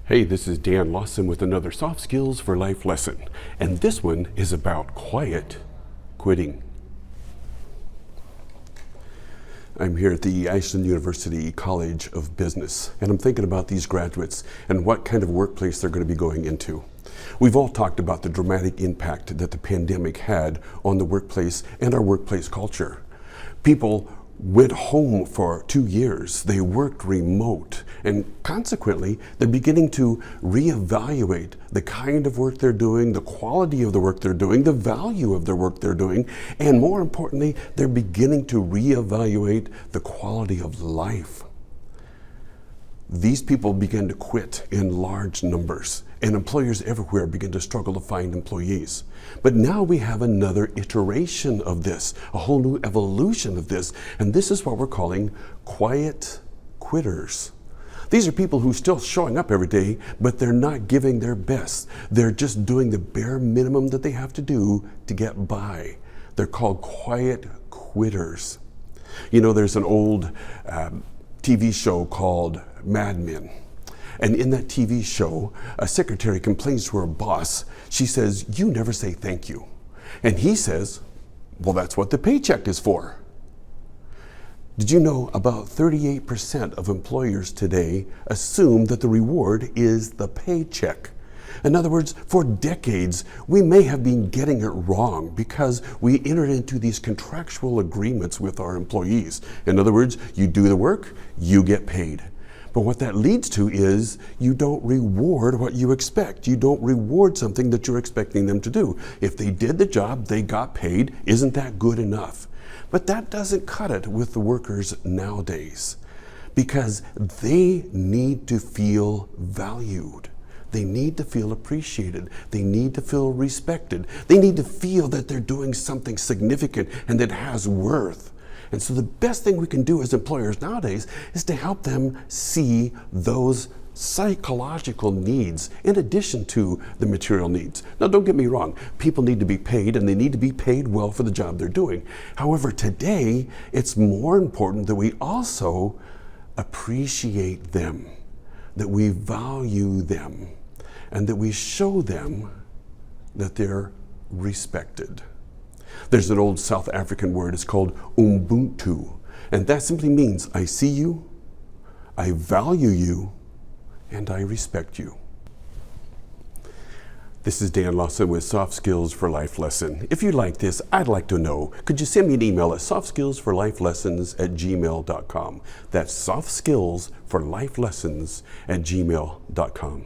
Hey, this is Dan Lawson with another Soft Skills for Life lesson, and this one is about quiet quitting. I'm here at the Ashland University College of Business, and I'm thinking about these graduates and what kind of workplace they're going to be going into. We've all talked about the dramatic impact that the pandemic had on the workplace and our workplace culture. People went home for 2 years. They worked remote, and consequently, they're beginning to reevaluate the kind of work they're doing, the quality of the work they're doing, the value of the work they're doing, and more importantly, they're beginning to reevaluate the quality of life. These people began to quit in large numbers, and employers everywhere begin to struggle to find employees. But now we have another iteration of this, a whole new evolution of this, and this is what we're calling quiet quitters. These are people who are still showing up every day, but they're not giving their best. They're just doing the bare minimum that they have to do to get by. They're called quiet quitters. You know, there's an old TV show called Mad Men. And in that TV show, a secretary complains to her boss. She says, "You never say thank you." And he says, "Well, that's what the paycheck is for." Did you know about 38% of employers today assume that the reward is the paycheck? In other words, for decades, we may have been getting it wrong because we entered into these contractual agreements with our employees. In other words, you do the work, you get paid. But what that leads to is you don't reward what you expect. You don't reward something that you're expecting them to do. If they did the job, they got paid. Isn't that good enough? But that doesn't cut it with the workers nowadays because they need to feel valued. They need to feel appreciated. They need to feel respected. They need to feel that they're doing something significant and that has worth. And so the best thing we can do as employers nowadays is to help them see those psychological needs in addition to the material needs. Now, don't get me wrong. People need to be paid, and they need to be paid well for the job they're doing. However, today, it's more important that we also appreciate them, that we value them, and that we show them that they're respected. There's an old South African word, it's called Ubuntu, and that simply means I see you, I value you, and I respect you. This is Dan Lawson with Soft Skills for Life lesson. If you like this, I'd like to know, could you send me an email at softskillsforlifelessons@gmail.com. That's softskillsforlifelessons@gmail.com.